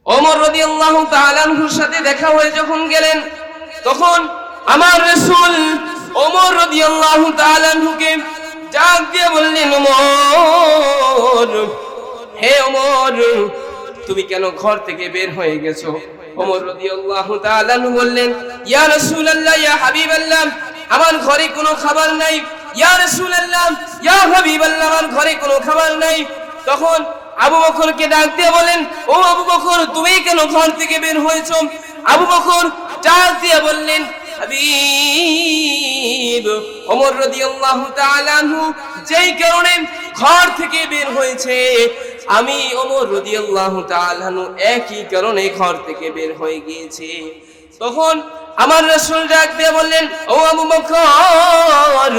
ওমর রাদিয়াল্লাহু তাআলা আনহুর সাথে দেখা হয়ে যখন গেলেন, তখন আমার রাসূল ওমর রাদিয়াল্লাহু তাআলা আনহুকে ডাক দিয়ে বললেন, ওমর, হে ওমর, তুমি কেন ঘর থেকে বের হয়ে গেছো? ওমর রাদিয়াল্লাহু তাআলা আনহু বললেন, ইয়া রাসূলুল্লাহ, ইয়া হাবিবাল্লাহ, আমার ঘরে কোনো খাবার নাই। ইয়া রাসূলুল্লাহ, ইয়া হাবিবাল্লাহ, আমার ঘরে কোনো খাবার নাই। তখন আবু বকরকে ডাক দিয়ে বলেন, ও আবু বকর, তুমি কেন ঘর থেকে বের হয়েছো? আবু বকর ডাক দিয়ে বললেন, হাবিব, ওমর রাদিয়াল্লাহু তাআলা আনহু যেই কারণে ঘর থেকে বের হয়েছে, আমি ওমর রাদিয়াল্লাহু তাআলা আনহু একই কারণে ঘর থেকে বের হয়ে গিয়েছি। তখন আমার রাসূল ডাক দিয়ে বললেন, ও আবু বকর,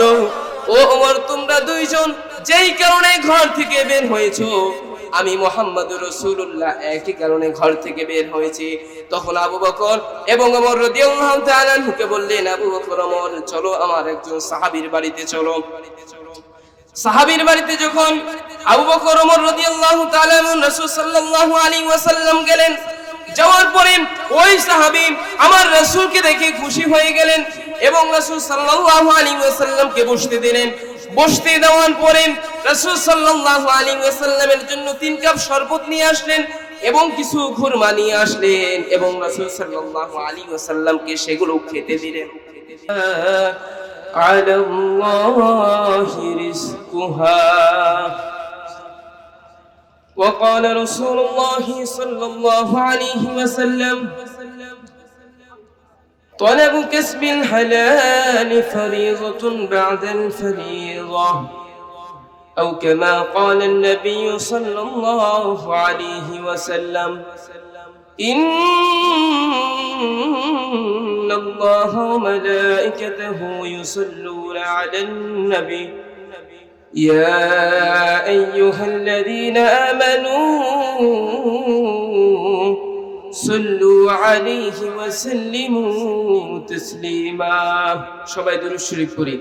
ও ওমর, তোমরা দুইজন যেই কারণে ঘর থেকে বের হয়েছো, আমি মুহাম্মদুর রাসূলুল্লাহ একই কারণে ঘর থেকে বের হয়েছি। তখন আবু বকর এবং ওমর রাদিয়াল্লাহু তাআলা আনহুকে বললেন, আবু বকর, ওমর, চলো আমার একজন সাহাবীর বাড়িতে চলো। সাহাবীর বাড়িতে যখন আবু বকর ওমর রাদিয়াল্লাহু তাআলা আনহু রাসূল সাল্লাল্লাহু আলাইহি ওয়াসাল্লাম গেলেন, যাওয়ার পরে ওই সাহাবী আমার রাসূলকে দেখে খুশি হয়ে গেলেন এবং রাসূল সাল্লাল্লাহু আলাইহি ওয়াসাল্লামকে বসতে দিলেন। বসতে দেওয়ার পরে রাসূল সাল্লাল্লাহু আলাইহি ওয়াসাল্লামের জন্য 3 কাপ শরবত নিয়ে আসলেন এবং কিছু খুরমা নিয়ে আসলেন এবং রাসূল সাল্লাল্লাহু আলাইহি ওয়াসাল্লামকে সেগুলো খেতে দিলেন। আলাল্লাহি রিজকুহা وقال رسول الله صلى الله عليه وسلم طلب كسب الحلال فريضة بعد الفريضة أو كما قال النبي صلى الله عليه وسلم إن الله وملائكته يصلون على النبي يا أيها الذين آمنوا صلوا عليه وسلموا تسليما সবাই দুরূদ শরীফ পড়ি।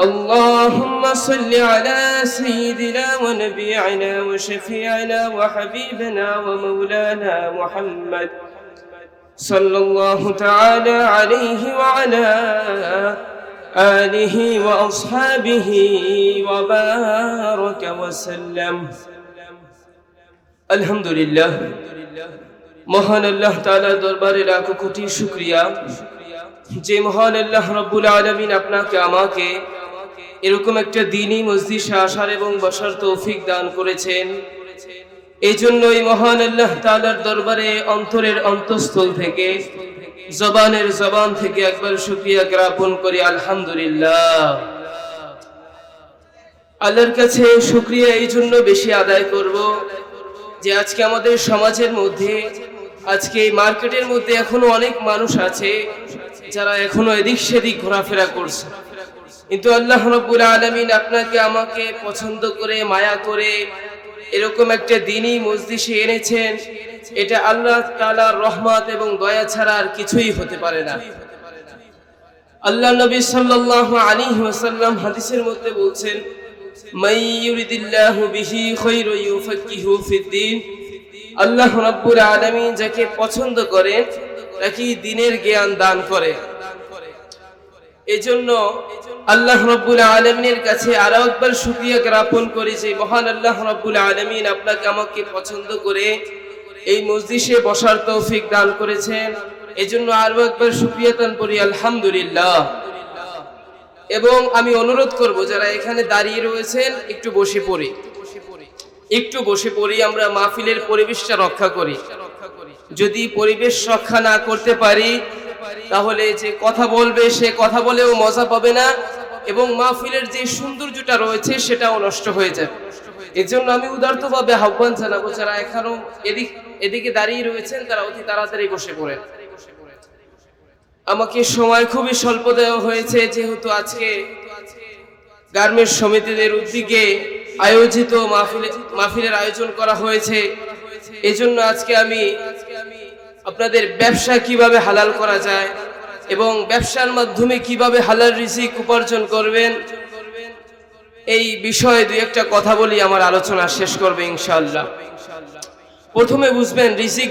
اللهم صل على سيدنا ونبينا وشفيعنا وحبيبنا ومولانا محمد صلى الله تعالى عليه وعلى آله وأصحابه وبارك وسلم الحمد لله। মহান আল্লাহ তাআলার দরবারে লাখো কোটি শুকরিয়া যে মহান আল্লাহ রাব্বুল আলামিন আপনাকে আমাকে এরকম একটা দ্বীনি মজলিসে আসার এবং বসার তৌফিক দান করেছেন। এই জন্যই মহান আল্লাহ তাআলার দরবারে অন্তরের অন্তঃস্থল থেকে জবান থেকে একবার শুকরিয়া জ্ঞাপন করি, আলহামদুলিল্লাহ। আল্লাহর কাছে শুকরিয়া এই জন্য বেশি আদায় করব যে আজকে আমাদের সমাজের মধ্যে, আজকে এই মার্কেটের মধ্যে এখনো অনেক মানুষ আছে যারা এখনো এদিক সেদিক ঘোরাফেরা করছে, কিন্তু আল্লাহ রাব্বুল আলামিন আপনাকে আমাকে পছন্দ করে মায়া করে এরকম একটা দ্বীনি মজলিসে এনেছেন। এটা আল্লাহ তাআলার রহমত এবং দয়া ছাড়া আর কিছুই হতে পারে না। আল্লাহ নবী সাল্লাল্লাহু আলাইহি ওয়াসাল্লাম হাদিসের মধ্যে বলছেন, মান ইউরিদিল্লাহু বিহি খায়রু ইউফাক্কিহু ফিদ্দীন। আল্লাহ রাব্বুল আলামিন যাকে পছন্দ করেন তাকে দ্বীনের জ্ঞান দান করে। এজন্য আল্লাহ রাব্বুল আলামিনের কাছে আরো একবার শুকরিয়া জ্ঞাপন করি যে মহান আল্লাহ রাব্বুল আলামিন আপনাকে আমাকে পছন্দ করে এই মজলিসে বসার তৌফিক দান করেছেন। এজন্য আরো একবার শুকরিয়া দান করি, আলহামদুলিল্লাহ। এবং আমি অনুরোধ করব যারা এখানে দাঁড়িয়ে রয়েছেন একটু বসে পড়ি, আমরা মাহফিলের পরিবেশটা রক্ষা করি। যদি পরিবেশ রক্ষা না করতে পারি তাহলে যে কথা বলবে সে কথা বলেও মজা পাবে না এবং মাহফিলের যে সৌন্দর্যটা রয়েছে সেটাও নষ্ট হয়ে যাবে। এজন্য আমি উদারতভাবে আহ্বান জানাবো যারা এখনো এদিকে দাঁড়িয়ে রয়েছেন তারা অতি তাড়াতাড়ি বসে পড়েন। আমাকে সময় খুবই স্বল্প দেওয়া হয়েছে, যেহেতু আজকে গার্মেন্টস সমিতিদের উদ্যোগে আয়োজিত মাহফিলের আয়োজন করা হয়েছে। এজন্য আজকে আমি আপনাদের ব্যবসা কিভাবে হালাল করা যায় এবং ব্যবসার মাধ্যমে কিভাবে হালাল রিজিক উপার্জন করবেন এই বিষয়ে দুই একটা কথা বলি, আমার আলোচনা শেষ করবে ইনশাআল্লাহ। প্রথমে বুঝবেন রিজিক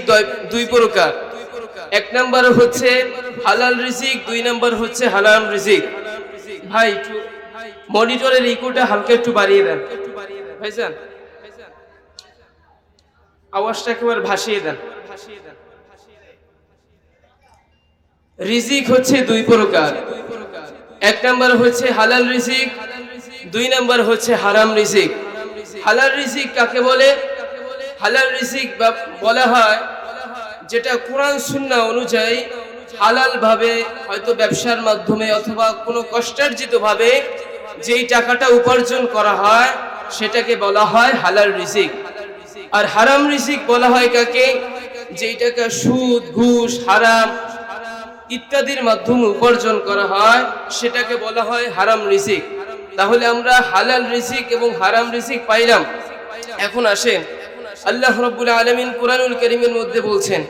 দুই প্রকার। এক নাম্বার হচ্ছে হালাল রিজিক, দুই নাম্বার হচ্ছে হারাম রিজিক। ভাই একটু মনিটরের ইকোটা হালকা একটু বাড়িয়ে দেন ভাইজান, আওয়াজটা একেবারে ভাসিয়ে দেন। রিজিক হচ্ছে দুই প্রকার। এক নাম্বার হচ্ছে হালাল রিজিক, দুই নাম্বার হচ্ছে হারাম রিজিক। হালাল রিজিক কাকে বলে? হালাল রিজিক বলা হয় যেটা কোরআন সুন্নাহ অনুযায়ী হালাল ভাবে, হয়তো ব্যবসার মাধ্যমে অথবা কোনো কষ্টার্জিত ভাবে যেই টাকাটা উপার্জন করা হয় সেটাকে বলা হয় হালাল রিজিক। আর হারাম রিজিক বলা হয় কাকে? যেই টাকা সুদ, ঘুষ, হারাম ইত্যাদির মাধ্যমে উপার্জন করা হয় সেটাকে বলা হয় হারাম রিজিক। তাহলে আমরা হালাল রিজিক এবং হারাম রিজিক পাইলাম। এখন আসেন, আল্লাহ রাব্বুল আলামিন কুরআনুল কারীমের মধ্যে বলছেন,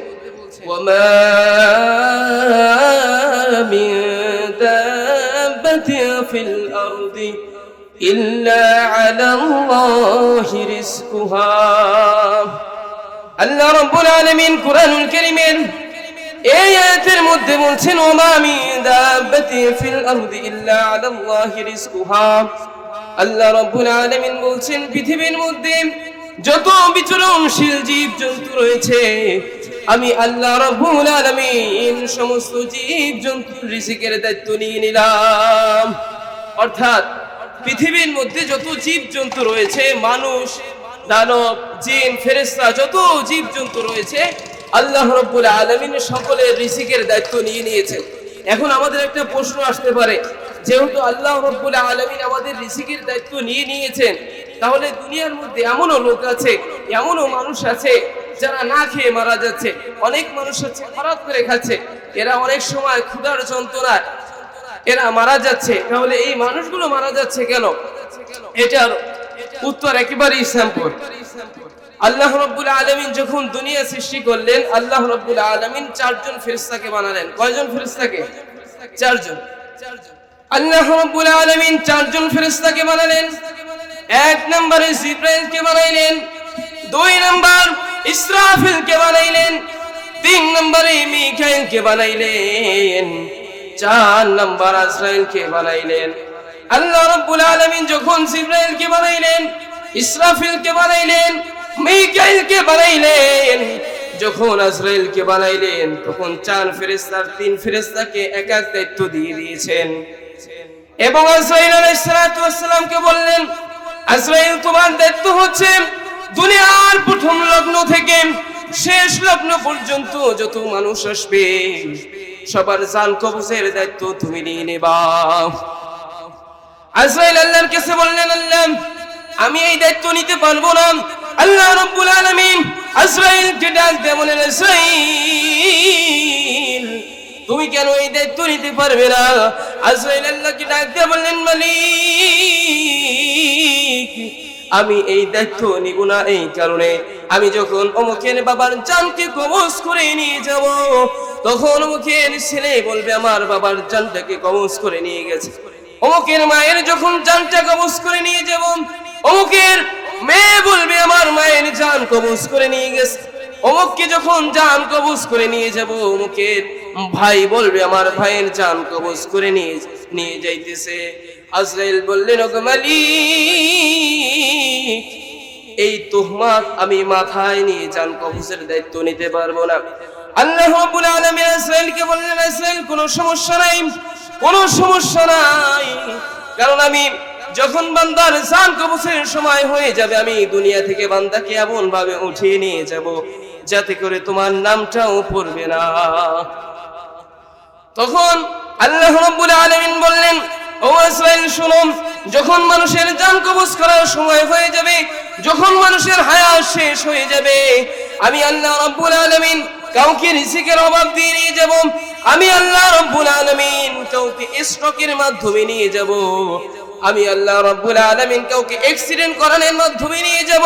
ওয়ামা মিন দাব্বাতিন ফিল আরদি ইল্লা আলাল্লাহি রিজকুহা। আল্লাহ রাব্বুল আলামিন কুরআনুল কারীমের এই আয়াতের মধ্যে বলছেন, ওয়ামা মিন দাব্বাতিন ফিল আরদি ইল্লা আলাল্লাহি রিজকুহা। আল্লাহ রাব্বুল আলামিন বলছেন, পৃথিবীর মধ্যে যত বিচরণশীল জীব জন্তু রয়েছে আমি আল্লাহ রাব্বুল আলামিন সমস্ত জীব জন্তুর রিজিকের দায়িত্ব নিয়ে নিলাম। অর্থাৎ পৃথিবীর মধ্যে যত জীব জন্তু রয়েছে, মানুষ, দানব, জিন, ফেরেশতা, যত জীব জন্তু রয়েছে আল্লাহ রাব্বুল আলামিন সকলের রিজিকের দায়িত্ব নিয়ে নিয়েছেন। এখন আমাদের একটা প্রশ্ন আসতে পারে, যেহেতু আল্লাহ রাব্বুল আলামিন আমাদের রিজিকের দায়িত্ব নিয়ে নিয়েছেন, তাহলে দুনিয়ার মধ্যে এমনও লোক আছে, এমনও মানুষ আছে যারা না খেয়ে মারা যাচ্ছে। অনেক মানুষ আছে খারাপ করে খাচ্ছে, এরা অনেক সময় ক্ষুধার যন্ত্রণায় এরা মারা যাচ্ছে। তাহলে এই মানুষগুলো মারা যাচ্ছে কেন? এটার উত্তর একেবারেই সিম্পল। আল্লাহ রাব্বুল আলামিন যখন দুনিয়া সৃষ্টি করলেন, আল্লাহ রাব্বুল আলামিন চারজন ফেরেশতাকে বানালেন। কয়জন ফেরেশতাকে? চারজন। আল্লাহ রাব্বুল আলামিন চারজন ফেরেশতাকে বানালেন। এক নম্বরে জিবরাইলকে বানাইলেন, দুই নম্বর ইসরাফিলকে বানাইলেন, তিন নম্বরে মিকাইলকে বানাইলেন, চার নম্বর আজরাইলকে বানাইলেন। আল্লাহ রাব্বুল আলামিন যখন জিবরাইলকে বানাইলেন, ইসরাফিলকে বানাইলেন, মিকাইলকে বানাইলেন, যখন আজরাইলকে বানাইলেন, তখন চার ফেরেশতার তিন ফেরেশতাকে এক এক দায়িত্ব দিয়ে দিয়েছেন। এবং আজরাইল আলাইহিস সালাতু ওয়াস সালামকে বললেন, আজরাইল তোমার দায়িত্ব হচ্ছে দুনিয়ার প্রথম লগ্ন থেকে শেষ লগ্ন পর্যন্ত যত মানুষ আসবে সবার জান কবজের দায়িত্ব তুমি নিয়ে নেবা। আজরাইল আল্লাহর কাছে বললেন, আল্লাহ আমি এই দায়িত্ব নিতে পারবো না। আল্লাহ রাব্বুল আলামিন আজরাইলকে ডাক দিয়ে বললেন, আজরাইল তুমি কেন এই দায়িত্ব নিতে পারবে না? আজরাইল আল্লাহকে ডাক দিয়ে বললেন, মালিক আমি এই দায়িত্ব নিব না এই কারণে, আমি যখন অমুকের বাবার জানকে কবজ করে নিয়ে যাব, তখন অমুকের ছেলে বলবে আমার বাবার জানটাকে কবজ করে নিয়ে গেছে। অমুকের মায়ের যখন জানটা কবজ করে নিয়ে যাব, অমুকের মেয়ে বলবে আমার মায়ের জান কবজ করে নিয়ে গেছে। অমুককে যখন জান কবজ করে নিয়ে যাব, অমুকের ভাই বলবে আমার ভাইয়ের জান কবজ করে নিয়ে যাইতেছে। আজরাইল বললেন, ওগো মালিক এই তুহমাত আমি মাথায় নিয়ে জান কবজের দায়িত্ব নিতে পারবো না। আল্লাহ রাব্বুল আলামিন আজরাইলকে বললেন, আজরাইল কোনো সমস্যা নাই, কোনো সমস্যা নাই, কারণ আমি যখন বান্দার জান কবজের সময় হয়ে যাবে আমি দুনিয়া থেকে বান্দাকে এমন ভাবে উঠিয়ে নিয়ে যাব যাতে করে তোমার নামটাও পড়বে না। তখন আল্লাহ রাব্বুল আলামিন বললেন, ও আজরাইল শুনুন, যখন মানুষের জান কবজ করার সময় হয়ে যাবে, যখন মানুষের হায়াত শেষ হয়ে যাবে, আমি আল্লাহ রাব্বুল আলামিন কাউকে রিজিকের অভাব দিয়ে নিয়ে যাব, আমি আল্লাহ রাব্বুল আলামিন কাউকে স্ট্রোকের মাধ্যমে নিয়ে যাব, আমি আল্লাহ রাব্বুল আলামিন কাউকে অ্যাক্সিডেন্ট করানোর মাধ্যমে নিয়ে যাব,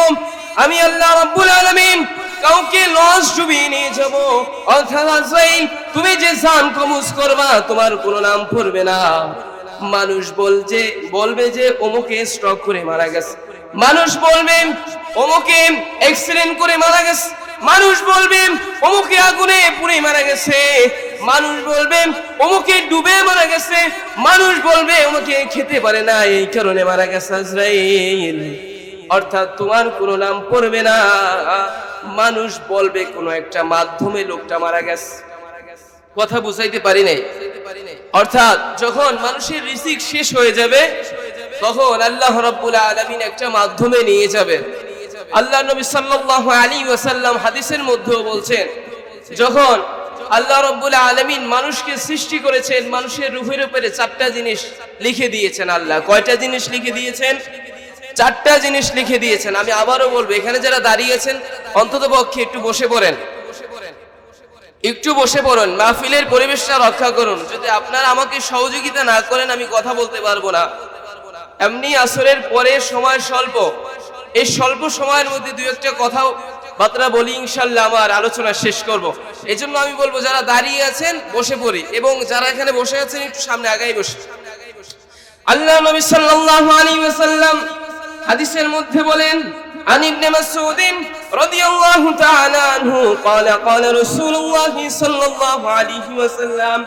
আমি আল্লাহ রাব্বুল আলামিন কাউকে লস ডুবিয়ে নিয়ে যাব। অর্থাৎ আজরাইল তুমি যে জান কবজ করবা তোমার কোনো নাম পড়বে না। মানুষ বলবে যে অমুকে স্ট্রোক করে মারা গেছে, মানুষ বলবে অমুকে অ্যাক্সিডেন্ট করে মারা গেছে, মানুষ বলবে অমুকে আগুনে পুড়ে মারা গেছে, মানুষ বলবে অমুকে ডুবে মারা গেছে, মানুষ বলবে অমুকে খেতে পারে না এই কারণে মারা গেছে আজরাইল। অর্থাৎ তোমার কোনো নাম পড়বে না, মানুষ বলবে কোনো একটা মাধ্যমে লোকটা মারা গেছে। কথা বুঝাইতে পারি নাই? অর্থাৎ যখন মানুষের রিজিক শেষ হয়ে যাবে তখন আল্লাহ রাব্বুল আলামিন একটা মাধ্যমে নিয়ে যাবেন। আল্লাহ নবী সাল্লাল্লাহু আলাইহি ওয়াসাল্লাম হাদিসের মধ্যেও বলছেন, যখন আল্লাহ রাব্বুল আলামিন মানুষকে সৃষ্টি করেছেন, মানুষের রূহের উপরে 4টা জিনিস লিখে দিয়েছেন। আল্লাহ কয়টা জিনিস লিখে দিয়েছেন? 4টা জিনিস লিখে দিয়েছেন। আমি আবারও বলবো, এখানে যারা দাঁড়িয়ে আছেন অন্তত পক্ষে একটু বসে পড়েন, একটু বসে পড়ুন, মাহফিলের পরিবেশটা রক্ষা করুন। যদি আপনারা আমাকে সহযোগিতা না করেন আমি কথা বলতে পারবো না। এমনি আসরের পরে সময় স্বল্প, এই স্বল্প সময়ের মধ্যে দুই একটা কথা বার্তা বলি, ইনশাআল্লাহ আমার আলোচনা শেষ করব। এই জন্য আমি বলবো যারা দাঁড়িয়ে আছেন বসে পড়ি, এবং যারা এখানে বসে আছেন একটু সামনে আগাই বসে। আল্লাহ নবী সাল্লাল্লাহু আলাইহি ওয়াসাল্লাম হাদিসের মধ্যে বলেন, عن ابن مسعود رضي الله تعالى عنه قال قال رسول الله صلى الله عليه وسلم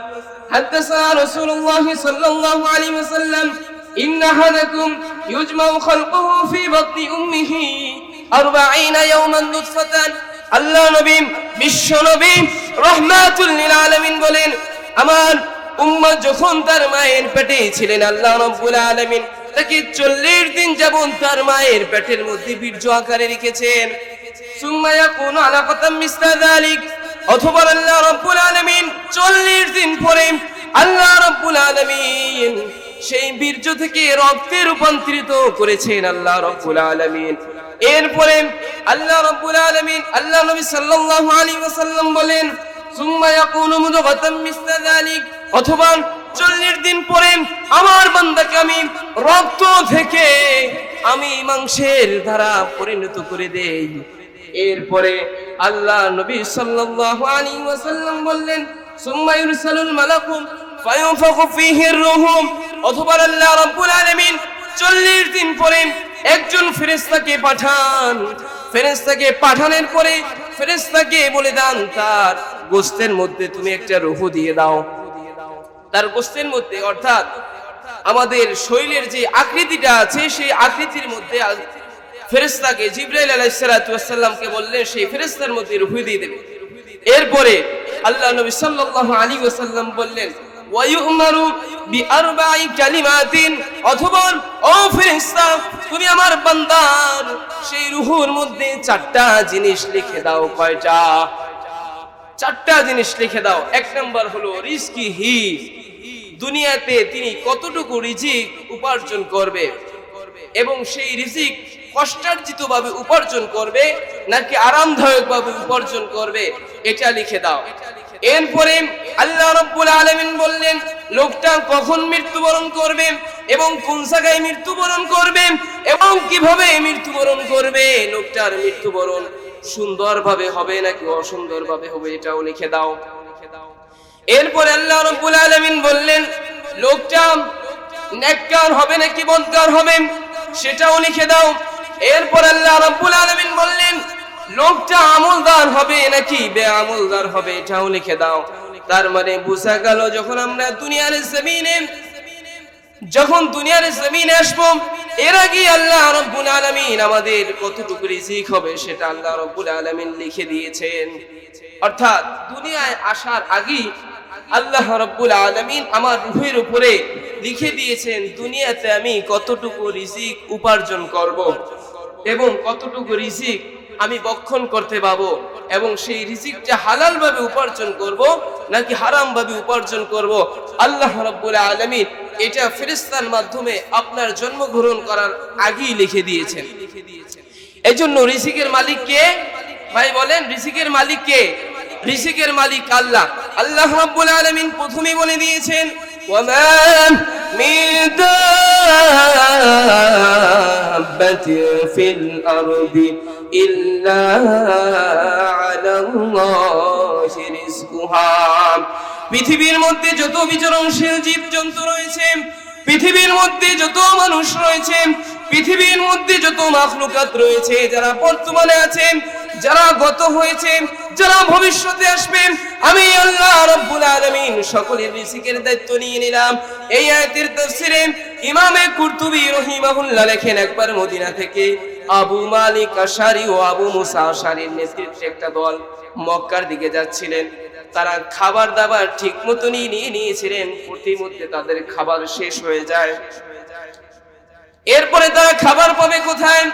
حدثنا رسول الله صلى الله عليه وسلم إن أحدكم يجمع خلقه في بطن أمه 40 يوما نطفة। আল্লাহ নবী বিশ্ব নবী রাহমাতুল লিল আলামিন বলেন, আমার উম্মত যখন তার মায়ের পেটে ছিলেন আল্লাহ রাব্বুল আলামিন তাকে 40 দিন যাবত তার মায়ের পেটের মধ্যে বীর্য আকারে রেখেছেন। সুম্মা ইয়াকুনু আলাকাতাম মিসলা যালিক, অথবা আল্লাহ রাব্বুল আলামিন 40 দিন পরে আল্লাহ রাব্বুল আলামিন সেই বীর্য থেকে রক্তে রূপান্তরিত করেছেন আল্লাহ রাব্বুল আলামিন। এরপরে আল্লাহ রাব্বুল আলামিন আল্লাহ নবী সাল্লাল্লাহু আলাইহি ওয়াসাল্লাম বলেন, সুম্মা ইয়াকুনু মুদগাতাম মিসলা যালিক, অথবা 40 দিন পরে আমার বান্দাকে আমি রক্ত থেকে আমি মাংসের ধারা পরিণত করে দেই। এরপরে আল্লাহ নবী সাল্লাল্লাহু আলাইহি ওয়াসাল্লাম বললেন, সুম্মা ইরসালুল মালাকু ফায়ুনফাখু ফীহির রূহ, অথবা আল্লাহ রাব্বুল আলামিন 40 দিন পরে একজন ফেরেশতাকে পাঠান। ফেরেশতাকে পাঠানোর পরে ফেরেশতাকে বলে দেন তার গোশতের মধ্যে তুমি একটা রূহ দিয়ে দাও। তার গোশতের মধ্যে, অর্থাৎ আমাদের শরীরের যে আকৃতিটা আছে সেই আকৃতির মধ্যে ফেরেশতাকে জিবরাইল আলাইহিস সালাতু ওয়াস সালামকে বললেন সেই ফেরেশতার মধ্যে রূহ দিয়ে দেবে। এরপরে আল্লাহ নবী সাল্লাল্লাহু আলাইহি ওয়াসাল্লাম বললেন, ওয়া ইউমারু বিআরবাঈ কালিমাতিন, অথবা ও ফেরেশতা তুমি আমার বান্দার সেই রূহের মধ্যে 4টা জিনিস লিখে দাও। কয়টা? 4টা জিনিস লিখে দাও। 1 নাম্বার হলো রিজকিহি, দুনিয়াতে তিনি কতটুকু রিজিক উপার্জন করবে এবং সেই রিজিক কষ্টার্জিত ভাবে উপার্জন করবে নাকি আরামদায়ক ভাবে উপার্জন করবে, এটা লিখে দাও। এরপরে আল্লাহ রাব্বুল আলামিন বললেন লোকটা কখন মৃত্যুবরণ করবে এবং কোন জায়গায় মৃত্যুবরণ করবে এবং কিভাবে মৃত্যুবরণ করবে, লোকটার মৃত্যুবরণ সুন্দরভাবে হবে নাকি অসুন্দরভাবে হবে, এটাও লিখে দাও। এরপরে আল্লাহ রাব্বুল আলামিন বললেন লোকটা নেককার হবে নাকি বদকার হবে, সেটাও লিখে দাও। এরপর আল্লাহ রাব্বুল আলামিন বললেন লোকটা আমলদার হবে নাকি বেআমলদার হবে, এটাও লিখে দাও। তার মানে বোঝা গেল যখন আমরা দুনিয়ার জমিনে আসবো এর আগে আল্লাহ রাব্বুল আলামিন আমাদের কতটুকু রিজিক হবে সেটা আল্লাহ রাব্বুল আলামিন লিখে দিয়েছেন। অর্থাৎ দুনিয়ায় আসার আগে আল্লাহ রাব্বুল আলামিন আমার রূহের উপরে লিখে দিয়েছেন দুনিয়াতে আমি কতটুকু রিজিক উপার্জন করব এবং কতটুকু রিজিক আমি বক্ষণ করতে পাবো, এবং সেই রিজিকটা হালাল ভাবে উপার্জন করব নাকি হারাম ভাবে উপার্জন করব, আল্লাহ রাব্বুল আলামিন এটা ফেরেশতার মাধ্যমে আপনার জন্মগ্রহণ করার আগেই লিখে দিয়েছেন। এজন্য রিজিকের মালিক কে? ভাই বলেন রিজিকের মালিক কে? রিজিকের মালিক আল্লাহ। আল্লাহ রাব্বুল আলামিন প্রথমেই বলে দিয়েছেন ওয়ামা মিন দাব্বাতিন ফিল আরদি ইল্লা আলাল্লাহি রিজকুহা, পৃথিবীর মধ্যে যত বিচরণশীল জীবজন্তু রয়েছে, পৃথিবীর মধ্যে যত মানুষ রয়েছে, পৃথিবীর মধ্যে যত মাখলুকাত রয়েছে যারা বর্তমানে আছে, যারা গত হয়েছে, যারা ভবিষ্যতে আসবেন, আমি আল্লাহ রাব্বুল আলামিন সকলের রিজিকের দায়িত্ব নিয়ে নিলাম। এই আয়াতের তাফসীরে ইমামে কুরতুবী রাহিমাহুল্লাহ লেখেন, একবার মদিনা থেকে আবু মালিক আশআরী ও আবু মুসা আশআরীর নেতৃত্বে একটা দল মক্কার দিকে যাচ্ছিলেন। তারা খাবার দাবার ঠিক মতো নিয়ে নিয়েছিলেন, প্রতিমধ্যে তাদের খাবার শেষ হয়ে যায়। এরপরে তারা খাবার পাবে কোথায়?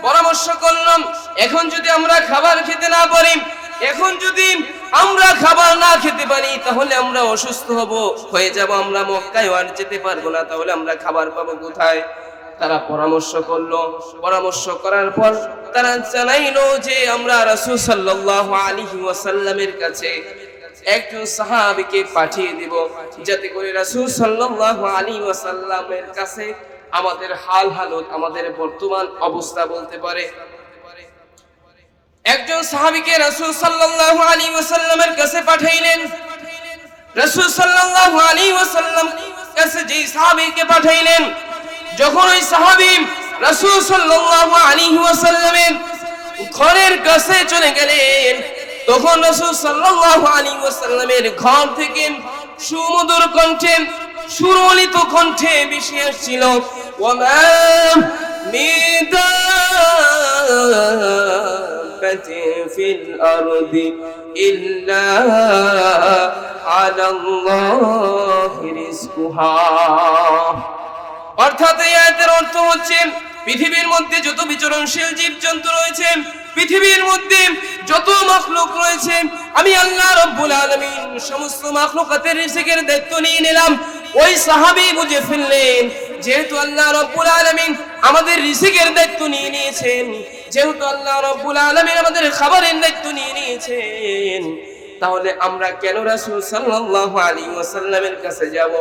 পরামর্শ করলাম, এখন যদি আমরা খাবার খেতে না পারি, এখন যদি আমরা খাবার না খেতে পারি, তাহলে আমরা অসুস্থ হয়ে যাব, আমরা মক্কায় আর যেতে পারবো না, তাহলে আমরা খাবার পাবো কোথায়? তারা পরামর্শ করলো। পরামর্শ করার পর তারা জানাইলো যে আমরা রাসূল সাল্লাল্লাহু আলাইহি ওয়াসাল্লামের কাছে একজন সাহাবীকে পাঠিয়ে দিব, যাতে করে রাসূল সাল্লাল্লাহু আলাইহি ওয়াসাল্লামের কাছে আমাদের হালত, আমাদের বর্তমান অবস্থা বলতে পারে। একজন সাহাবীকে রাসূল সাল্লাল্লাহু আলাইহি ওয়াসাল্লামের কাছে পাঠাইলেন। রাসূল সাল্লাল্লাহু আলাইহি ওয়াসাল্লাম কাছে যেই সাহাবীকে পাঠাইলেন, যখন ওই সাহাবী রাসূল সাল্লাল্লাহু আলাইহি ওয়াসাল্লামের ঘরের কাছে চলে গেলেন, তখন রাসূল সাল্লাল্লাহু আলাইহি ওয়াসাল্লামের ঘর থেকে সুমধুর কণ্ঠে, সুরলিত কণ্ঠে ভেসে আসছিল, ওয়ামা মিন দাব্বাতিন ফিল আরদি ইল্লা আলাল্লাহি রিজকুহা। অর্থাৎ এই আয়াতের অর্থ হচ্ছে, পৃথিবীর মধ্যে যত বিচরণশীল জীবজন্তু রয়েছে, পৃথিবীর মধ্যে যত মাখলুক রয়েছে, আমি আল্লাহ রাব্বুল আলামিন সমস্ত মাখলুকাতের রিজিকের দায়িত্ব নিয়ে নিলাম। ওই সাহাবী বুঝে ফেললেন, যেহেতু আল্লাহ রাব্বুল আলামিন আমাদের রিজিকের দায়িত্ব নিয়ে নিয়েছেন, যেহেতু আল্লাহ রাব্বুল আলামিন আমাদের খাবারের দায়িত্ব নিয়ে নিয়েছেন, তাহলে আমরা কেন রাসূল সাল্লাল্লাহু আলাইহি ওয়াসাল্লামের কাছে যাব?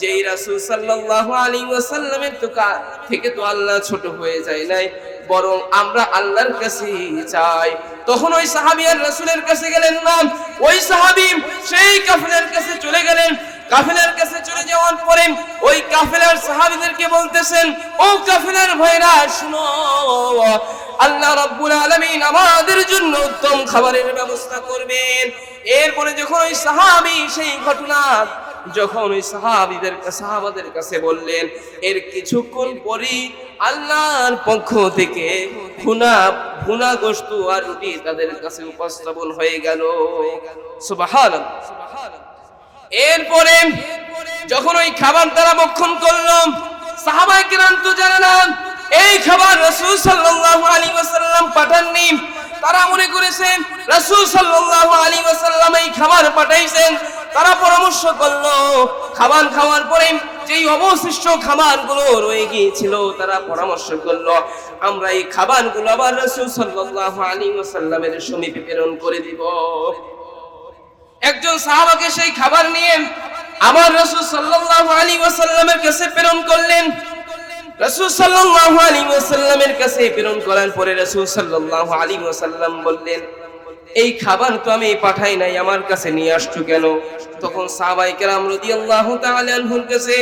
যেই রাসূল সাল্লাল্লাহু আলাইহি ওয়াসাল্লামের থেকে তো আল্লাহ ছোট হয়ে যায় নাই, বরং আমরা আল্লাহর কাছে চাই। তখন ওই সাহাবী আর রাসূলের কাছে গেলেন না, ওই সাহাবী সেই কাফেলার কাছে চলে গেলেন। কাফেলার কাছে চলে যাওয়ার পরে ওই কাফেলার সাহাবীদেরকে বলতেছেন, ও কাফেলার ভাইরা শুনো, আল্লাহ রাব্বুল আলামিন আমাদের জন্য উত্তম খাবারের ব্যবস্থা করবেন। এরপরে যখন ওই সাহাবী সেই ঘটনা যখন ওই সাহাবাদের কাছে বললেন, এর কিছুক্ষণ পরেই আল্লাহর পক্ষ থেকে ভুনা গোশত আর রুটি তাদের কাছে উপস্থাপন হয়ে গেল। সুবহানাল্লাহ। এরপরে যখন ওই খাবার তারা ভক্ষণ করলো, সাহাবায়ে কিরাম তো জানে না এই খাবার রাসূল সাল্লাল্লাহু আলাইহি ওয়াসাল্লাম পাঠাননি। তারা মনে করেছেন রাসূল সাল্লাল্লাহু আলাইহি ওয়াসাল্লাম এই খাবার পাঠাইছেন। তারা পরামর্শ করলো, খাবার খাওয়ার পরে যেই অবশিষ্ট খাবারগুলো রয়ে গিয়েছিল, তারা পরামর্শ করলো আমরা এই খাবারগুলো আবার রাসূল সাল্লাল্লাহু আলাইহি ওয়াসাল্লামের সমীপে প্রেরণ করে দিব। একজন সাহাবাকে সেই খাবার নিয়ে আবার রাসূল সাল্লাল্লাহু আলাইহি ওয়াসাল্লামের কাছে প্রেরণ করলেন। রাসূল সাল্লাল্লাহু আলাইহি ওয়াসাল্লামের কাছে প্রেরণ করার পরে রাসূল সাল্লাল্লাহু আলাইহি ওয়াসাল্লাম বললেন, এই খাবার তো আমি পাঠাই নাই, আমার কাছে নিয়ে আসছো কেন? তখন সাহাবায়ে কেরাম রাদিয়াল্লাহু তাআলা আনহুর কাছে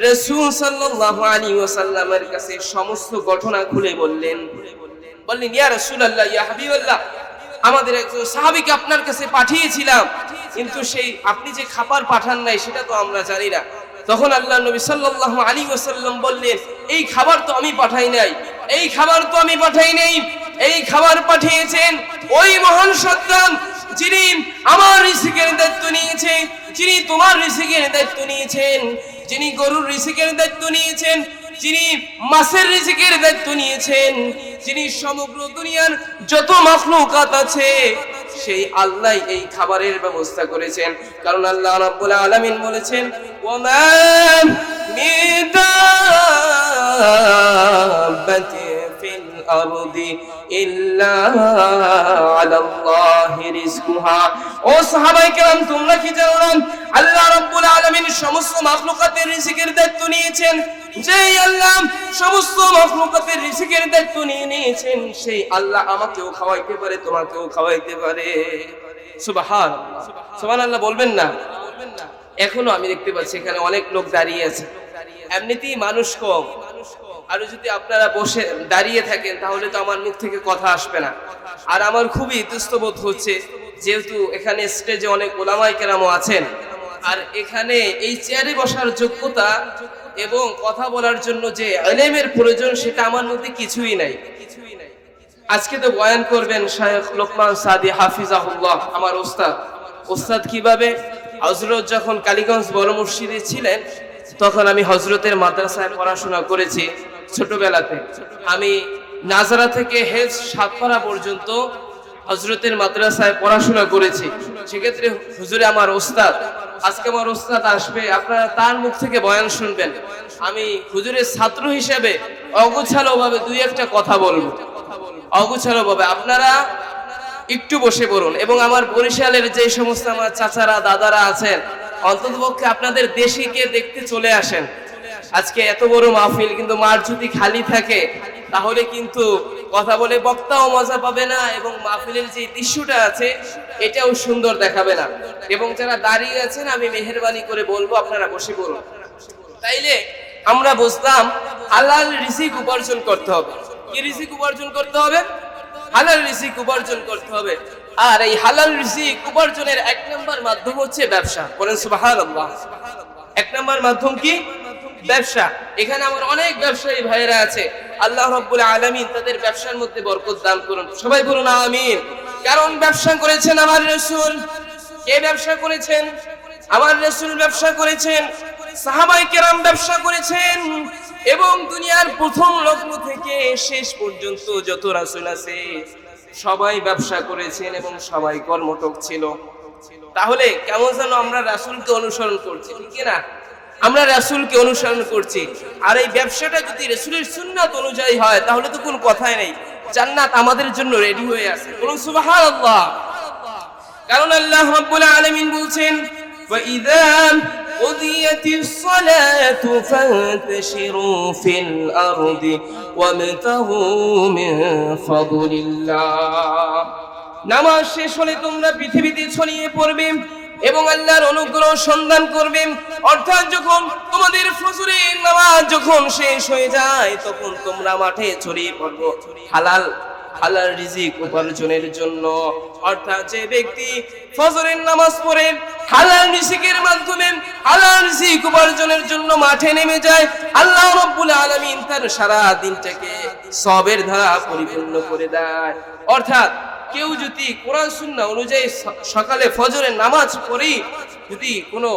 রাসূল সাল্লাল্লাহু আলাইহি ওয়াসাল্লামের কাছে সমস্ত ঘটনা খুলে বললেন, ইয়া রাসূলুল্লাহ, ইয়া হাবিবাল্লাহ, আমাদের একজন সাহাবীকে আপনার কাছে পাঠিয়েছিলাম, কিন্তু সেই আপনি যে খাবার পাঠান নাই সেটা তো আমরা জানি না। তখন আল্লাহর নবী সাল্লাল্লাহু আলাইহি ওয়াসাল্লাম বললেন, এই খাবার তো আমি পাঠাই নাই, এই খাবার তো আমি পাঠাই নাই, এই খাবার পাঠিয়েছেন ওই মহান সত্তা যিনি আমার রিজিকের দায়িত্ব নিয়েছেন, যিনি তোমার রিজিকের দায়িত্ব নিয়েছেন, যিনি গরুর রিজিকের দায়িত্ব নিয়েছেন, যিনি মাছের রিজিকের দায়িত্ব নিয়েছেন, যিনি সমগ্র দুনিয়ার যত মাখলুকাত আছে সেই আল্লাহ এই খাবারের ব্যবস্থা করেছেন। কারণ আল্লাহ রাব্বুল আলামিন বলেছেন, ওয়ামা মিন দাব্বাতিন ফিল আরদি ইল্লা আলাল্লাহি রিজকুহা। ও সাহাবায়ে কেরাম, তোমরা কি জানো না আল্লাহ রাব্বুল আলামিন সমস্ত মাখলুকাতের রিজিকের দায়িত্ব নিয়েছেন? যেই আল্লাহ সমস্ত মাখলুকাতের রিজিকের দায়িত্ব নিয়েছেন, সেই আল্লাহ আমাকেও খাওয়াইতে পারে, তোমাকেও খাওয়াইতে পারে। সুবহানাল্লাহ, সুবহানাল্লাহ বলবেন না? এখনো আমি দেখতে পাচ্ছি এখানে অনেক লোক দাঁড়িয়ে আছে, এমনিতেই মানুষ কম, আর যদি আপনারা বসে দাঁড়িয়ে থাকেন তাহলে তো আমার মুখ থেকে কথা আসবে না। আর আমার খুবই ইতস্তবোধ হচ্ছে, যেহেতু এখানে স্টেজে অনেক ওলামায়ে কেরামও আছেন, আর এখানে এই চেয়ারে বসার যোগ্যতা এবং কথা বলার জন্য যে ইলমের প্রয়োজন সেটা আমার মধ্যে কিছুই নাই। আজকে তো বয়ান করবেন শায়খ লোকমান সাদি হাফিজাহুল্লাহ, আমার ওস্তাদ কিভাবে হযরত যখন কালীগঞ্জ বড় মসজিদে ছিলেন তখন আমি হযরতের মাদ্রাসায় পড়াশোনা করেছি। ছোটবেলাতে আমি নাজারা থেকে হেজ সাতপাড়া পর্যন্ত হযরতের মাদ্রাসায় পড়াশোনা করেছি। সেক্ষেত্রে হুজুরে আমার ওস্তাদ, আজকে আমার ওস্তাদ আসবে, আপনারা তার মুখ থেকে বয়ান শুনবেন। আমি হুজুরের ছাত্র হিসেবে অগোছালোভাবে দুই একটা কথা বলবো, অগোছালোভাবে। আপনারা একটু বসে পড়ুন এবং আমার বরিশালের যে সমস্ত আমার চাচারা দাদারা আছেন অন্ততপক্ষে আপনাদের দেশিকে দেখতে চলে আসেন। আজকে এত বড় মাহফিল, কিন্তু মাঠ যদি খালি থাকে তাহলে কিন্তু কথা বলে বক্তাও মজা পাবে না এবং মাহফিলের যে দৃশ্যটা আছে এটাও সুন্দর দেখাবে না। এবং যারা দাঁড়িয়ে আছেন আমি মেহেরবানি করে বলবো আপনারা বসে পড়ুন। তাইলে আমরা বুঝলাম হালাল রিজিক উপার্জন করতে হবে। কি রিজিক উপার্জন করতে হবে? হালাল রিজিক উপার্জন করতে হবে। আর এই হালাল রিজিক উপার্জনের এক নম্বর মাধ্যম হচ্ছে ব্যবসা। বলেন সুবহানাল্লাহ। এক নম্বর মাধ্যম কি? ব্যবসা। এখানে আমার অনেক ব্যবসায়ী ভাইয়েরা আছে, আল্লাহ রাব্বুল আলামিন তাদের ব্যবসার মধ্যে বরকত দান করুন। সবাই বলুন আমিন। কারণ ব্যবসা করেছেন আমার রাসূল। কে ব্যবসা করেছেন? আমার রাসূল ব্যবসা করেছেন, সাহাবায়ে কেরাম ব্যবসা করেছেন, এবং দুনিয়ার প্রথম লগ্ন থেকে শেষ পর্যন্ত যত রাসূল আছে সবাই ব্যবসা করেছেন এবং সবাই কর্মঠক ছিল। তাহলে কেমন যেন আমরা রাসূলকে অনুসরণ করছি, ঠিক না? আমরা রাসূলকে অনুসরণ করছি। আর এই ব্যবসাটা যদি রাসূলের সুন্নাত অনুযায়ী হয় তাহলে তো কোনো কথাই নেই, জান্নাত আমাদের জন্য রেডি হয়ে আছে। বলুন সুবহানাল্লাহ। কারণ আল্লাহ রাব্বুল আলামিন বলছেন, ওয়া ইযা কুদিয়াতিস সালাতু ফান্তাশিরু ফিল আরদি ওয়াবতাগু মিন ফাদলিল্লাহ। নামাজ শেষ হলে তোমরা পৃথিবীতে ছড়িয়ে পড়বে এবং আল্লাহর অনুগ্রহ সন্ধান করবে। অর্থাৎ যখন তোমাদের ফজরের নামাজ যখন শেষ হয়ে যায় তখন তোমরা মাঠে ছড়িয়ে পড়বে হালাল রিজিক উপার্জনের জন্য। অর্থাৎ যে ব্যক্তি ফজরের নামাজ পড়ে হালাল রিজিকের মাধ্যমে হালাল রিজিক উপার্জনের জন্য মাঠে নেমে যায়, আল্লাহ রাব্বুল আলামিন তার সারা দিনটাকে সওয়াবের ধারা পরিপূর্ণ করে দেয়। অর্থাৎ কেউ যদি কোরআন সুন্নাহ অনুযায়ী সকালে ফজরের নামাজ পড়েই যদি কোনো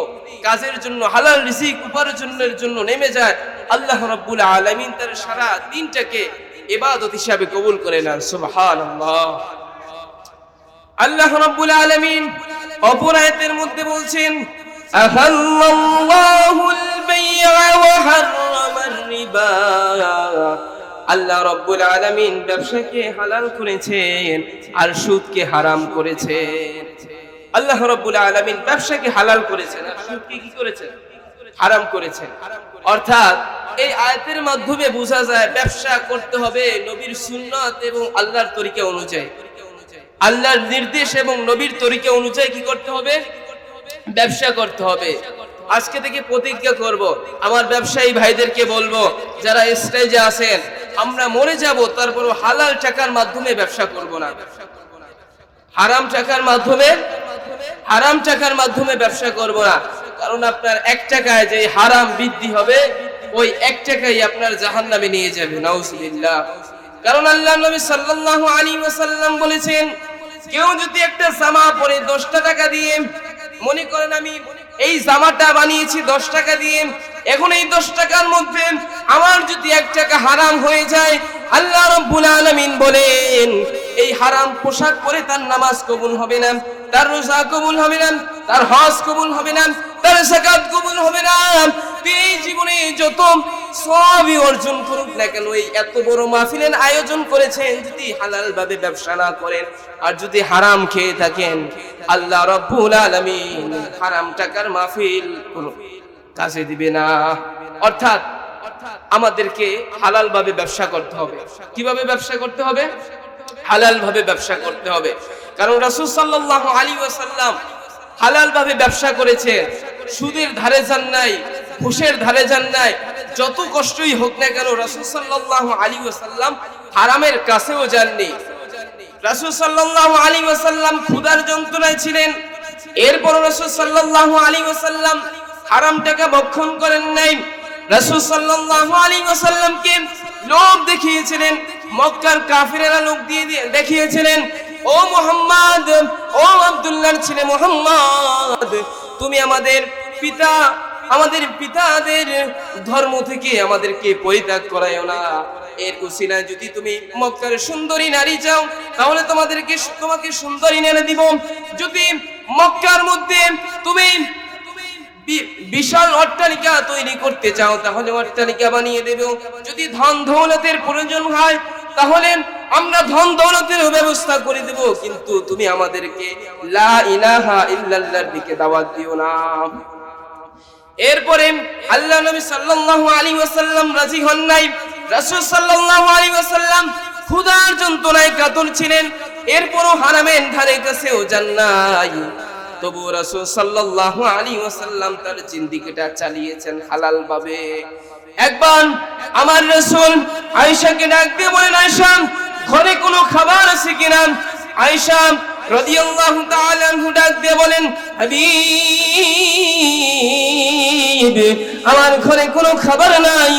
কাজের জন্য হালাল রিজিক উপার্জনের জন্য নেমে যায়, আল্লাহ রাব্বুল আলামিন তার সারা দিনটাকে ইবাদত হিসাবে কবুল করে নেন। সুবহানাল্লাহ। আল্লাহ রাব্বুল আলামিন অপর আয়াতের মধ্যে বলছেন, আহাল্লাল্লাহুল বাই'a ওয়া হাররামার রিবা। আল্লাহ রাব্বুল আলামিন ব্যবসাকে হালাল করেছেন আর সুদকে হারাম করেছেন। আল্লাহ রাব্বুল আলামিন ব্যবসাকে হালাল করেছেন আর সুদকে কি করেছেন? হারাম করেছেন। অর্থাৎ এই আয়াতের মাধ্যমে বোঝা যায় ব্যবসা করতে হবে নবীর সুন্নাত এবং আল্লাহর তরিকা অনুযায়ী। আল্লাহর নির্দেশ এবং নবীর তরিকা অনুযায়ী কি করতে হবে? ব্যবসা করতে হবে। আজকে থেকে প্রতিজ্ঞা করব, আমার ব্যবসায়ী ভাইদেরকে বলবো যারা স্টেজে আছেন, আমরা মরে যাব তারপর হালাল টাকার মাধ্যমে ব্যবসা করব না। হারাম টাকার মাধ্যমে ব্যবসা করব না। কারণ আপনার 1 টাকায় যে হারাম বৃদ্ধি হবে ওই 1 টাকাই আপনার জাহান্নামে নিয়ে যাবে। নাউজুবিল্লাহ। কারণ আল্লাহর নবী সাল্লাল্লাহু আলাইহি ওয়াসাল্লাম বলেছেন, কেউ যদি একটা জামা পরে 10 টাকা দিয়ে, মনে করেন আমি এই জামাটা বানিয়েছি 10 টাকা দিয়ে, এখন এই 10 টাকার মধ্যে আমার যদি 1 টাকা হারাম হয়ে যায়, আল্লাহ রাব্বুল আলামিন বলেন এই হারাম পোশাক পরে তার নামাজ কবুল হবে না, তার রোজা কবুল হবে না, তার হজ কবুল হবে না, তার যাকাত কবুল হবে না। এই জীবনে যত সওয়াবই অর্জন করুক না কেন, এই এত বড় মাহফিলের আয়োজন করেছেন, যদি হালাল ভাবে ব্যবসা না করেন আর যদি হারাম খেয়ে থাকেন, আল্লাহ রাব্বুল আলামিন হারাম টাকার মাহফিল কোনো কাজে দিবে না। অর্থাৎ আমাদেরকে হালাল ভাবে ব্যবসা করতে হবে। কিভাবে ব্যবসা করতে হবে? হালাল ভাবে ব্যবসা করতে হবে। কারণ রাসূল সাল্লাল্লাহু আলাইহি ওয়াসাল্লাম হালাল ভাবে ব্যবসা করেছে, সুদের ধারে যান নাই, ঘুষের ধারে যান নাই। যত কষ্টই হোক না কেন রাসূল সাল্লাল্লাহু আলাইহি ওয়াসাল্লাম হারামের কাছেও যাননি। রাসূল সাল্লাল্লাহু আলাইহি ওয়াসাল্লাম ক্ষুধার যন্ত্রণায় ছিলেন। এরপর রাসূল সাল্লাল্লাহু আলাইহি ওয়াসাল্লাম হারাম টাকা ভক্ষণ করেন নাই। রাসূল সাল্লাল্লাহু আলাইহি ওয়াসাল্লামকে লোভ দেখিয়েছিলেন, মক্কার কাফিরেরা লোক দিয়ে দেখিয়েছিলেন, ও মুহাম্মদ, ও আব্দুল্লাহর ছেলে মুহাম্মদ, তুমি আমাদের পিতাদের ধর্ম থেকে আমাদেরকে পরিত্যাগ করায়ও না। এর উসিলায় যদি তুমি মক্কার সুন্দরী নারী চাও তাহলে তোমাকে সুন্দরী এনে দিব। যদি মক্কার মধ্যে তুমি বিশাল অট্টালিকা তৈরি করতে চাও তাহলে অট্টালিকা বানিয়ে দেব। যদি ধন দৌলতের প্রয়োজন হয় তাহলে আমরা ধন দৌলতের ব্যবস্থা করে দেব, কিন্তু তুমি আমাদেরকে লা ইলাহা ইল্লাল্লাহর দিকে দাওয়াত দিও না। এরপরে আল্লাহ নবী সাল্লাল্লাহু আলাইহি ওয়াসাল্লাম রাজি হন নাই। রাসূল সাল্লাল্লাহু আলাইহি ওয়াসাল্লাম ক্ষুধার যন্ত্রণায় কাতর ছিলেন, এরপরও হারামের ধারে কাছেও যান নাই। তবু রাসূল সাল্লাল্লাহু আলাইহি ওয়াসাল্লাম তার জিন্দেগিটা চালিয়েছেন হালাল ভাবে। একবার আমার রাসূল আয়েশাকে ডাক দিয়ে বলেন, আয়েশা, ঘরে কোনো খাবার আছে কিনা? আয়েশা রাদিয়াল্লাহু তাআলা আনহা ডাক দিয়ে বলেন, হাবিব, আমার ঘরে কোনো খাবার নাই।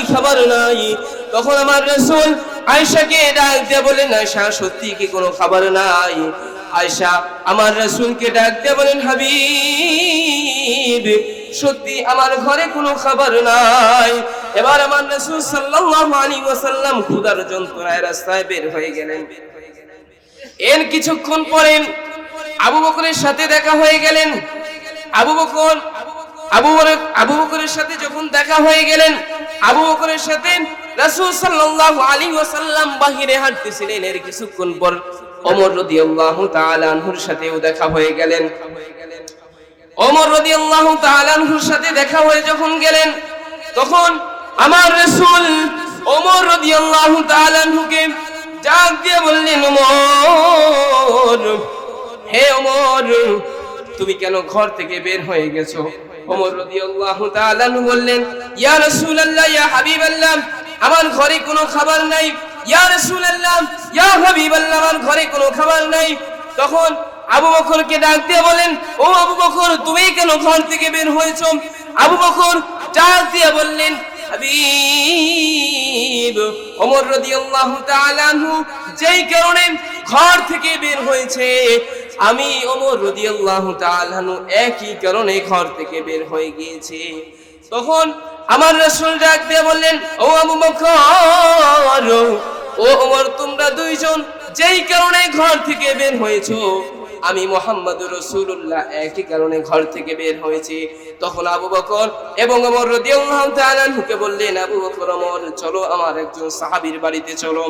তখন আমার রাসূল আয়েশাকে ডাক দিয়ে বলেন, আয়েশা, সত্যি কি কোনো খাবার নাই? আয়েশা আমার রাসূলকে ডাক দিয়ে বলেন, হাবিব, সত্যি আমার ঘরে কোনো খাবার নাই। এবার আমার রাসূল সাল্লাল্লাহু আলাইহি ওয়াসাল্লাম ক্ষুধার যন্ত্রণায় রাস্তায় বের হয়ে গেলেন। এর কিছুক্ষণ পরে আবু বকরের সাথে দেখা হয়ে গেলেন। আবু বকরের সাথে যখন দেখা হয়ে গেলেন, আবু বকরের সাথে রাসূল সাল্লাল্লাহু আলাইহি ওয়াসাল্লাম বাহিরে হাঁটতেছিলেন। এর কিছুক্ষণ পর ওমর রাদিয়াল্লাহু তাআলা আনহুর সাথেও দেখা হয়ে গেলেন। ওমর রাদিয়াল্লাহু তাআলা আনহুর সাথে দেখা হয়ে যখন গেলেন, তখন আমার রাসূল ওমর রাদিয়াল্লাহু তাআলা আনহুকে ডাক দিয়ে বললেন, ওমর, হে ওমর, তুমি কেন ঘর থেকে বের হয়ে গেছো? ওমর রাদিয়াল্লাহু তাআলা আনহু বললেন, ইয়া রাসূলুল্লাহ, ইয়া হাবিবাল্লাহ, আমার ঘরে কোনো খাবার নাই। ইয়া রাসূলুল্লাহ, ইয়া হাবিবাল্লাহ, আমার ঘরে কোনো খাবার নাই। তখন আবু বকরকে ডাক দিয়ে বলেন, ও আবু বকর, তুমি কেন ঘর থেকে বের হয়েছো? আবু বকর ডাক দিয়ে বললেন, হাবিব, ওমর রাদিয়াল্লাহু তাআলা আনহু যেই কারণে ঘর থেকে বের হয়েছে, আমি ওমর রাদিয়াল্লাহু তাআলা আনহু একই কারণে ঘর থেকে বের হয়ে গিয়েছি। তখন আমার রাসূল ডাক দিয়ে বললেন, ও আবু বকর, ও ওমর, তোমরা দুইজন যেই কারণে ঘর থেকে বের হয়েছো, আমি মুহাম্মদুর রাসূলুল্লাহ একই কারণে ঘর থেকে বের হয়েছি। তখন আবু বকর এবং ওমর রাদিয়াল্লাহু তাআলা আনহুকে বললেন, আবু বকর, ওমর, চলো আমার একজন সাহাবীর বাড়িতে চলো।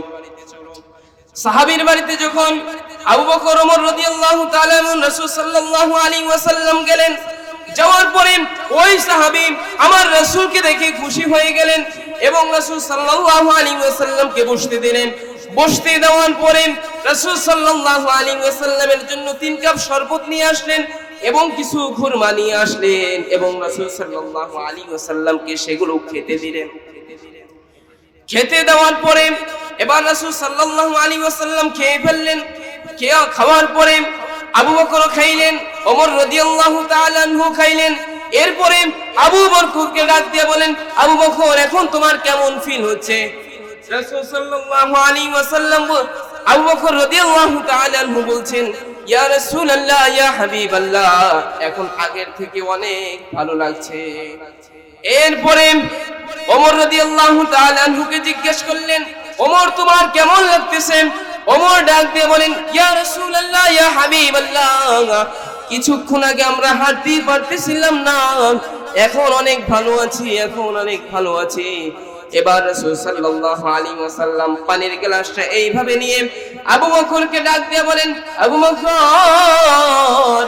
সাহাবীর বাড়িতে যখন আবু বকর, ওমর রাদিয়াল্লাহু তাআলা আনহু রাসূল সাল্লাল্লাহু আলাইহি ওয়াসাল্লাম গেলেন, যাওয়ার পরে ওই সাহাবী আমার রাসূলকে দেখে খুশি হয়ে গেলেন এবং রাসূল সাল্লাল্লাহু আলাইহি ওয়াসাল্লামকে বসতে দিলেন। বসতে দেওয়ার পরে রাসূল সাল্লাল্লাহু আলাইহি ওয়াসাল্লামের জন্য 3 কাপ শরবত নিয়ে আসলেন এবং কিছু খুরমা নিয়ে আসলেন এবং রাসূল সাল্লাল্লাহু আলাইহি ওয়াসাল্লামকে সেগুলো খেতে দিলেন। খেতে দেওয়ার পরে এবার রাসূল সাল্লাল্লাহু আলাইহি ওয়াসাল্লাম খেয়ে ফেললেন। খাওয়ার পরে আবু বকর খাইলেন, ওমর রাদিয়াল্লাহু তাআলা আনহু খাইলেন। এরপরে আবু বকরকে ডাক দিয়ে বলেন, আবু বকর, এখন তোমার কেমন ফিল হচ্ছে? রাসূল সাল্লাল্লাহু আলাইহি ওয়াসাল্লাম আবু বকর রাদিয়াল্লাহু তাআলা আনহু বলছেন, ইয়া রাসূলুল্লাহ, ইয়া হাবিবাল্লাহ, এখন আগের থেকে অনেক ভালো লাগছে। এরপরে ওমর রাদিয়াল্লাহু তাআলা আনহুকে জিজ্ঞেস করলেন, ওমর, তোমার কেমন লাগতেছে? ওমর ডাক দিয়ে বলেন, ইয়া রাসূলুল্লাহ, ইয়া হাবিবাল্লাহ, কিছুক্ষণ আগে আমরা হাঁটতেই পারতেছিলাম না, এখন অনেক ভালো আছি। এবার রাসূল সাল্লাল্লাহু আলাইহি ওয়াসাল্লাম পানির গ্লাসটা এইভাবে নিয়ে আবু বকরকে ডাক দিয়ে বলেন, আবু বকর,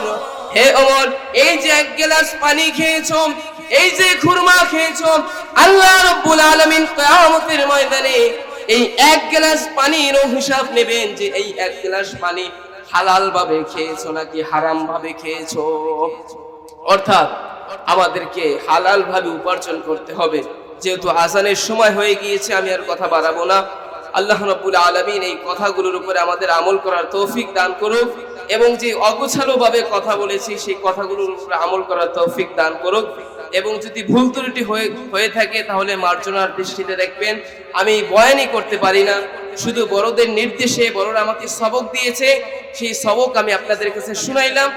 হে ওমর, এই যে 1 গ্লাস পানি খেয়েছো, এই যে খুরমা খেয়েছো, আল্লাহ রাব্বুল আলামিন কিয়ামতের ময়দানে এই 1 গ্লাস পানির হিসাব নেবেন যে এই 1 গ্লাস পানি হালাল ভাবে খেয়েছো নাকি হারাম ভাবে খেয়েছো। অর্থাৎ আমাদেরকে হালাল ভাবে উপার্জন করতে হবে। যেহেতু আজানের সময় হয়ে গিয়েছে, আমি আর কথা বাড়াবো না। আল্লাহ রাব্বুল আলামিন এই কথাগুলোর উপরে আমাদের আমল করার তৌফিক দান করুক, এবং যে অগোছালো ভাবে কথা বলেছি সেই কথাগুলোর উপরে আমল করার তৌফিক দান করুক। এবং যদি ভুল ত্রুটি হয়ে থাকে তাহলে মার্জনার দৃষ্টিতে দেখবেন। আমি বয়ানই করতে পারি না, শুধু বড়দের নির্দেশে বড়রা আমাকে সবক দিয়েছে, সেই সবক আমি আপনাদের কাছে শুনাইলাম।